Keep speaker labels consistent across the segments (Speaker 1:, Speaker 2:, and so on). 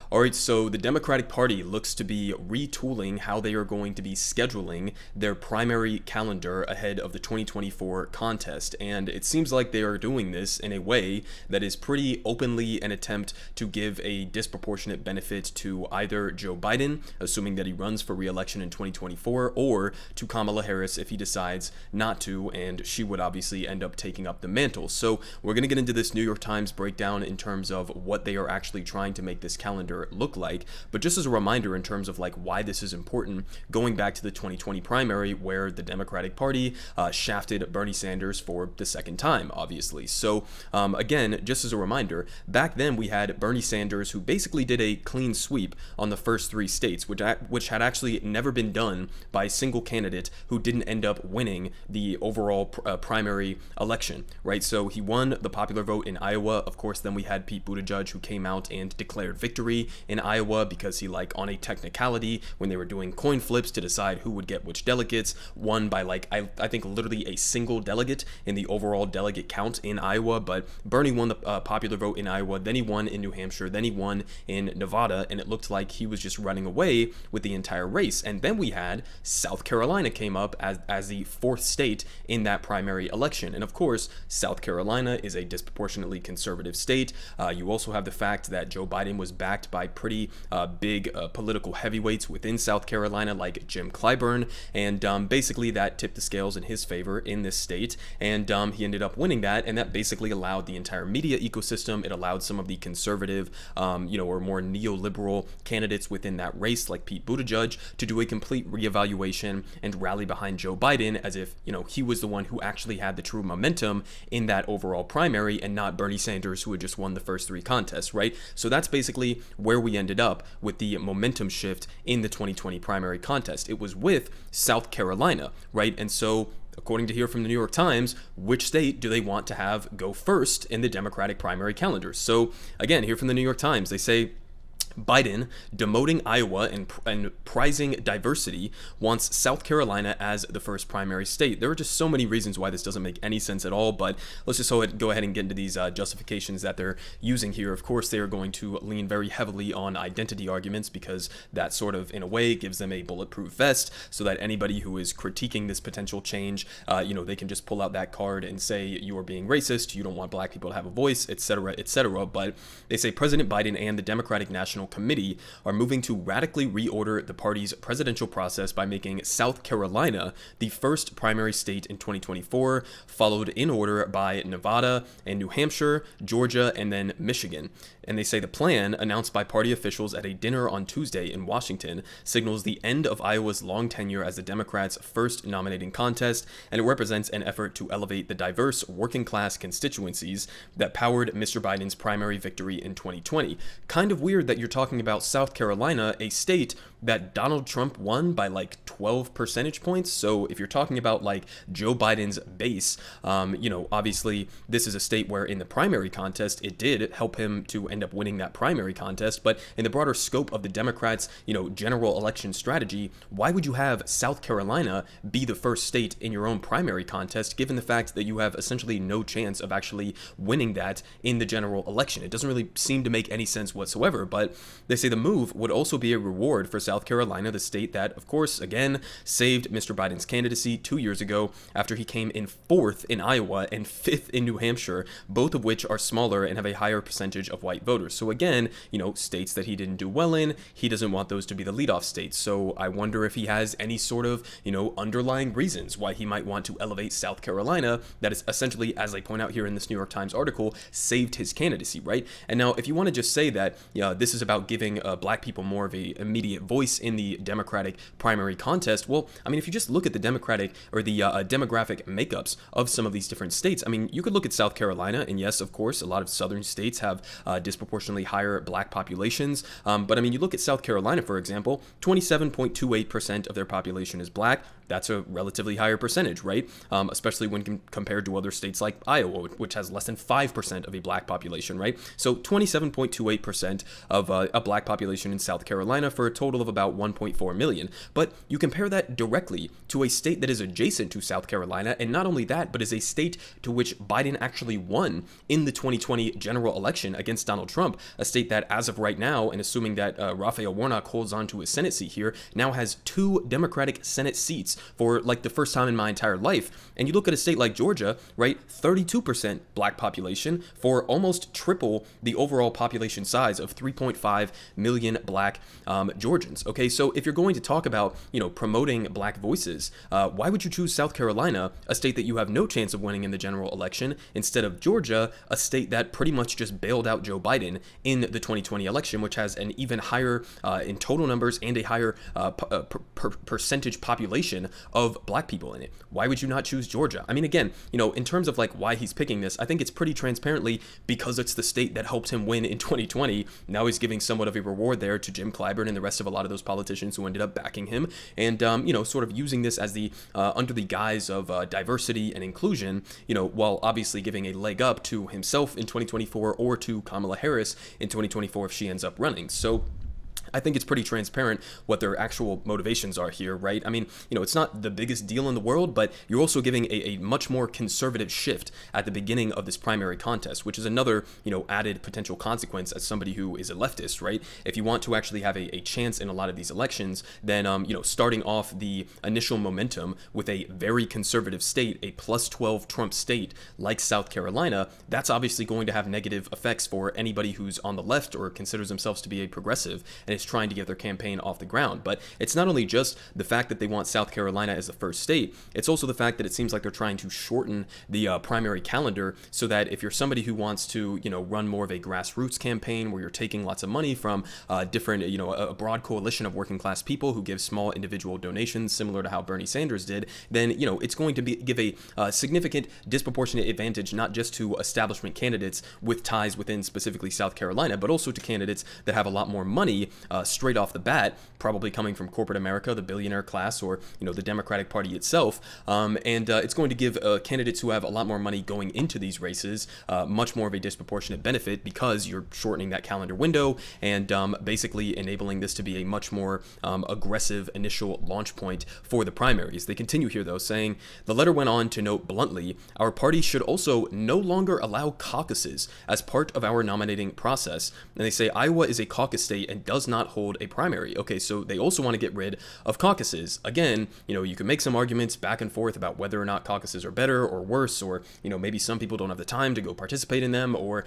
Speaker 1: All right, so the Democratic Party looks to be retooling how they are going to be scheduling their primary calendar ahead of the 2024 contest. And it seems like they are doing this in a way that is pretty openly an attempt to give a disproportionate benefit to either Joe Biden, assuming that he runs for re-election in 2024, or to Kamala Harris if he decides not to, and she would obviously end up taking up the mantle. So we're going to get into this New York Times breakdown in terms of what they are actually trying to make this calendar look like. But just as a reminder in terms of like why this is important, going back to the 2020 primary where the Democratic Party shafted Bernie Sanders for the second time, obviously. So again, just as a reminder, back then we had Bernie Sanders, who basically did a clean sweep on the first three states, which had actually never been done by a single candidate who didn't end up winning the overall primary election, right? So he won the popular vote in Iowa. Of course, then we had Pete Buttigieg, who came out and declared victory in Iowa because he, like, on a technicality, when they were doing coin flips to decide who would get which delegates, won by like I think literally a single delegate in the overall delegate count in Iowa. But Bernie won the popular vote in Iowa, then he won in New Hampshire, then he won in Nevada, and it looked like he was just running away with the entire race. And then we had South Carolina came up as the fourth state in that primary election. And of course, South Carolina is a disproportionately conservative state. You also have the fact that Joe Biden was backed by pretty big political heavyweights within South Carolina, like Jim Clyburn, and basically that tipped the scales in his favor in this state, and he ended up winning that, and that basically allowed the entire media ecosystem. It allowed some of the conservative, or more neoliberal candidates within that race, like Pete Buttigieg, to do a complete reevaluation and rally behind Joe Biden as if, he was the one who actually had the true momentum in that overall primary and not Bernie Sanders, who had just won the first three contests, right? So that's basically where we ended up with the momentum shift in the 2020 primary contest. It was with South Carolina, right? And so, according to here from the New York Times, which state do they want to have go first in the Democratic primary calendar? So again, here from the New York Times, they say Biden, demoting Iowa and prizing diversity, wants South Carolina as the first primary state. There are just so many reasons why this doesn't make any sense at all, but let's just go ahead and get into these justifications that they're using here. Of course, they are going to lean very heavily on identity arguments because that sort of, in a way, gives them a bulletproof vest so that anybody who is critiquing this potential change, they can just pull out that card and say, you are being racist, you don't want black people to have a voice, etc., etc. But they say President Biden and the Democratic National Committee are moving to radically reorder the party's presidential process by making South Carolina the first primary state in 2024, followed in order by Nevada and New Hampshire, Georgia, and then Michigan. And they say the plan, announced by party officials at a dinner on Tuesday in Washington, signals the end of Iowa's long tenure as the Democrats' first nominating contest, and it represents an effort to elevate the diverse working-class constituencies that powered Mr. Biden's primary victory in 2020. Kind of weird that you're talking about South Carolina, a state that Donald Trump won by like 12 percentage points. So if you're talking about like Joe Biden's base, obviously this is a state where in the primary contest, it did help him to end up winning that primary contest. But in the broader scope of the Democrats, general election strategy, why would you have South Carolina be the first state in your own primary contest, given the fact that you have essentially no chance of actually winning that in the general election? It doesn't really seem to make any sense whatsoever, but they say the move would also be a reward for South Carolina, the state that, of course, again, saved Mr. Biden's candidacy 2 years ago after he came in fourth in Iowa and fifth in New Hampshire, both of which are smaller and have a higher percentage of white voters. So again, states that he didn't do well in, he doesn't want those to be the leadoff states. So I wonder if he has any sort of, underlying reasons why he might want to elevate South Carolina that is essentially, as I point out here in this New York Times article, saved his candidacy, right? And now if you want to just say that, this is about giving black people more of a immediate voice in the Democratic primary contest, well, I mean, if you just look at the Democratic or the demographic makeups of some of these different states, I mean, you could look at South Carolina, and yes, of course, a lot of southern states have disproportionately higher black populations, but I mean, you look at South Carolina, for example, 27.28% of their population is black. That's a relatively higher percentage, right? Especially when compared to other states like Iowa, which has less than 5% of a black population, right? So 27.28% of a black population in South Carolina for a total of about 1.4 million. But you compare that directly to a state that is adjacent to South Carolina, and not only that, but is a state to which Biden actually won in the 2020 general election against Donald Trump, a state that, as of right now, and assuming that Raphael Warnock holds on to his Senate seat here, now has 2 Democratic Senate seats for like the first time in my entire life. And you look at a state like Georgia, right, 32% black population for almost triple the overall population size of 3.5 million black Georgians. Okay, so if you're going to talk about, promoting black voices, why would you choose South Carolina, a state that you have no chance of winning in the general election, instead of Georgia, a state that pretty much just bailed out Joe Biden in the 2020 election, which has an even higher in total numbers and a higher percentage population of black people in it? Why would you not choose Georgia? I mean, again, in terms of like why he's picking this, I think it's pretty transparently because it's the state that helped him win in 2020. Now he's giving somewhat of a reward there to Jim Clyburn and the rest of a lot of those politicians who ended up backing him, and sort of using this as the under the guise of diversity and inclusion, while obviously giving a leg up to himself in 2024 or to Kamala Harris in 2024 if she ends up running. So I think it's pretty transparent what their actual motivations are here, right? I mean, it's not the biggest deal in the world, but you're also giving a much more conservative shift at the beginning of this primary contest, which is another, added potential consequence as somebody who is a leftist, right? If you want to actually have a chance in a lot of these elections, then, starting off the initial momentum with a very conservative state, a plus 12 Trump state like South Carolina, that's obviously going to have negative effects for anybody who's on the left or considers themselves to be a progressive and is trying to get their campaign off the ground. But it's not only just the fact that they want South Carolina as the first state, it's also the fact that it seems like they're trying to shorten the primary calendar so that if you're somebody who wants to, run more of a grassroots campaign where you're taking lots of money from different, a broad coalition of working class people who give small individual donations, similar to how Bernie Sanders did, then, it's going to give a significant disproportionate advantage, not just to establishment candidates with ties within specifically South Carolina, but also to candidates that have a lot more money straight off the bat, probably coming from corporate America, the billionaire class, or the Democratic Party itself. And it's going to give candidates who have a lot more money going into these races much more of a disproportionate benefit because you're shortening that calendar window and basically enabling this to be a much more aggressive initial launch point for the primaries. They continue here, though, saying, the letter went on to note bluntly, our party should also no longer allow caucuses as part of our nominating process. And they say Iowa is a caucus state and does not hold a primary. Okay, so they also want to get rid of caucuses. Again, you can make some arguments back and forth about whether or not caucuses are better or worse, or, maybe some people don't have the time to go participate in them, or,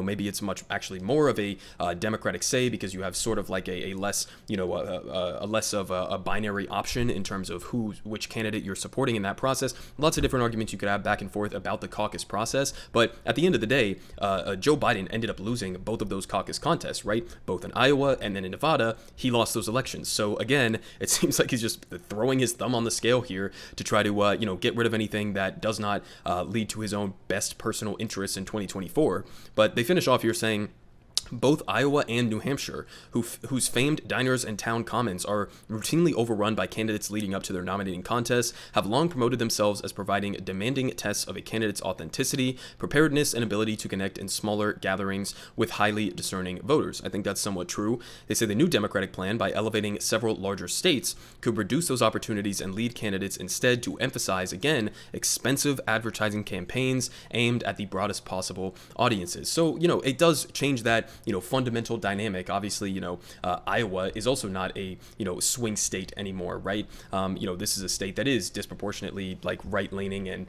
Speaker 1: maybe it's much actually more of a Democratic say because you have sort of like a less, a less of a binary option in terms of which candidate you're supporting in that process. Lots of different arguments you could have back and forth about the caucus process, but at the end of the day, Joe Biden ended up losing both of those caucus contests, right? Both in Iowa and then in Nevada, he lost those elections. So again, it seems like he's just throwing his thumb on the scale here to try to, get rid of anything that does not lead to his own best personal interests in 2024. But they finish off here saying, both Iowa and New Hampshire, whose famed diners and town commons are routinely overrun by candidates leading up to their nominating contests, have long promoted themselves as providing demanding tests of a candidate's authenticity, preparedness, and ability to connect in smaller gatherings with highly discerning voters. I think that's somewhat true. They say the new Democratic plan, by elevating several larger states, could reduce those opportunities and lead candidates instead to emphasize, again, expensive advertising campaigns aimed at the broadest possible audiences. So, it does change that fundamental dynamic. Obviously, Iowa is also not a, swing state anymore, right? This is a state that is disproportionately like right-leaning and,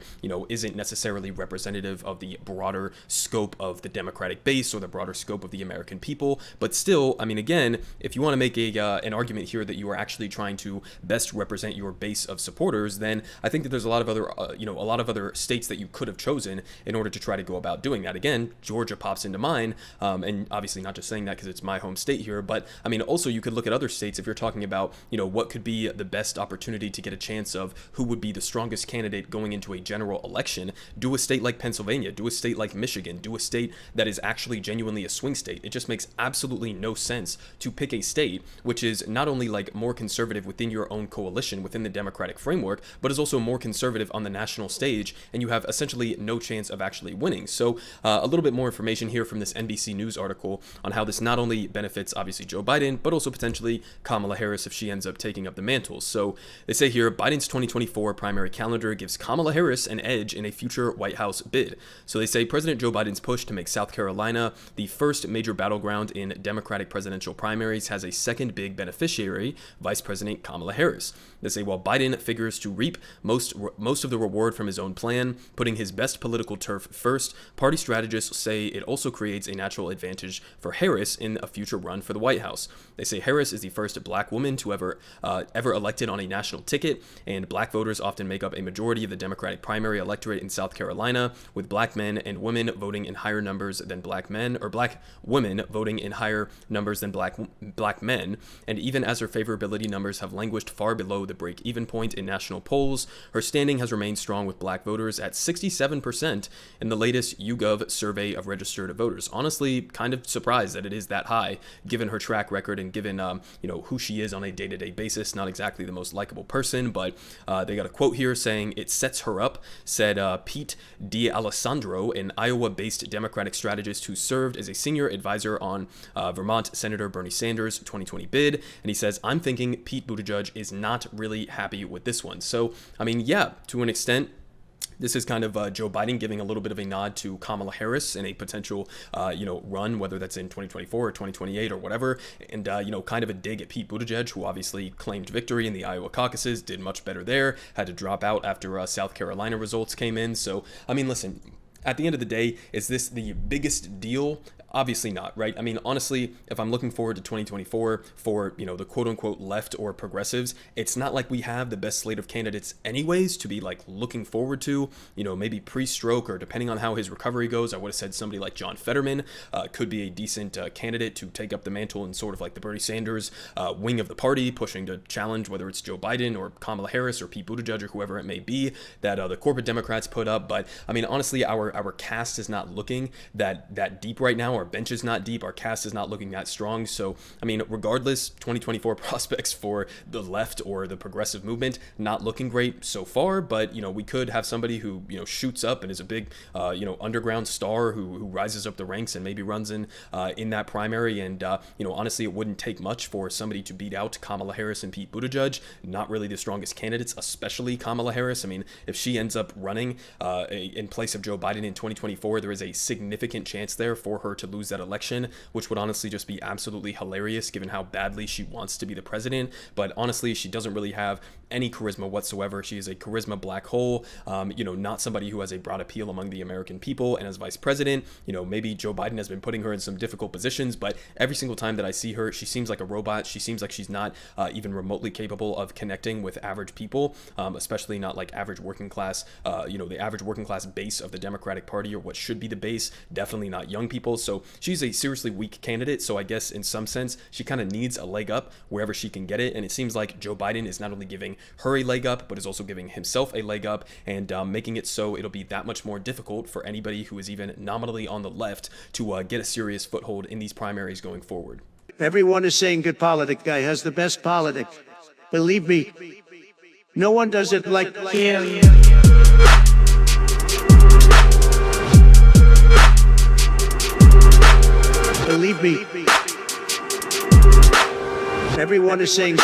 Speaker 1: isn't necessarily representative of the broader scope of the Democratic base or the broader scope of the American people. But still, I mean, again, if you want to make an argument here that you are actually trying to best represent your base of supporters, then I think that there's a lot of other states that you could have chosen in order to try to go about doing that. Again, Georgia pops into mind, and obviously not just saying that because it's my home state here, but I mean, also you could look at other states if you're talking about, what could be the best opportunity to get a chance of who would be the strongest candidate going into a general election. Do a state like Pennsylvania, do a state like Michigan, do a state that is actually genuinely a swing state. It just makes absolutely no sense to pick a state which is not only like more conservative within your own coalition, within the Democratic framework, but is also more conservative on the national stage, and you have essentially no chance of actually winning. So a little bit more information here from this NBC News article. article on how this not only benefits obviously Joe Biden, but also potentially Kamala Harris if she ends up taking up the mantle. So they say here, Biden's 2024 primary calendar gives Kamala Harris an edge in a future White House bid. So they say President Joe Biden's push to make South Carolina the first major battleground in Democratic presidential primaries has a second big beneficiary, Vice President Kamala Harris. They say while Biden figures to reap most of the reward from his own plan, putting his best political turf first, party strategists say it also creates a natural advantage for Harris in a future run for the White House. They say Harris is the first black woman to ever elected on a national ticket, and black voters often make up a majority of the Democratic primary electorate in South Carolina, with black men and women voting in higher numbers than black men, or black women voting in higher numbers than black men. And even as her favorability numbers have languished far below the break-even point in national polls, her standing has remained strong with black voters at 67% in the latest YouGov survey of registered voters. Honestly, kind of surprised that it is that high, given her track record and given who she is on a day-to-day basis. Not exactly the most likable person, but they got a quote here saying it sets her up, said Pete D'Alessandro, an Iowa-based Democratic strategist who served as a senior advisor on Vermont Senator Bernie Sanders' 2020 bid. And he says, I'm thinking Pete Buttigieg is not really happy with this one. So, I mean, yeah, to an extent, this is kind of Joe Biden giving a little bit of a nod to Kamala Harris in a potential, run, whether that's in 2024 or 2028 or whatever. And, kind of a dig at Pete Buttigieg, who obviously claimed victory in the Iowa caucuses, did much better there, had to drop out after South Carolina results came in. So, I mean, listen, at the end of the day, is this the biggest deal? Obviously not, right? I mean, honestly, if I'm looking forward to 2024 for, the quote unquote left or progressives, it's not like we have the best slate of candidates anyways to be like looking forward to, maybe pre-stroke or depending on how his recovery goes. I would have said somebody like John Fetterman could be a decent candidate to take up the mantle in sort of like the Bernie Sanders wing of the party, pushing to challenge whether it's Joe Biden or Kamala Harris or Pete Buttigieg or whoever it may be that the corporate Democrats put up. But I mean, honestly, our cast is not looking that deep right now. Our bench is not deep. Our cast is not looking that strong. So, I mean, regardless, 2024 prospects for the left or the progressive movement not looking great so far. But, we could have somebody who, shoots up and is a big, underground star who rises up the ranks and maybe runs in that primary. And, honestly, it wouldn't take much for somebody to beat out Kamala Harris and Pete Buttigieg. Not really the strongest candidates, especially Kamala Harris. I mean, if she ends up running in place of Joe Biden in 2024, there is a significant chance there for her to lose that election, which would honestly just be absolutely hilarious given how badly she wants to be the president. But honestly, she doesn't really have any charisma whatsoever. She is a charisma black hole, not somebody who has a broad appeal among the American people. And as vice president, maybe Joe Biden has been putting her in some difficult positions, but every single time that I see her, she seems like a robot. She seems like she's not even remotely capable of connecting with average people, especially not like average working class, the average working class base of the Democratic Party, or what should be the base, definitely not young people. So she's a seriously weak candidate. So I guess in some sense, she kind of needs a leg up wherever she can get it. And it seems like Joe Biden is not only giving her a leg up, but is also giving himself a leg up and making it so it'll be that much more difficult for anybody who is even nominally on the left to get a serious foothold in these primaries going forward.
Speaker 2: Everyone is saying good Politic guy has the best Politic. Believe me, no one does it like him. Believe me, everyone is saying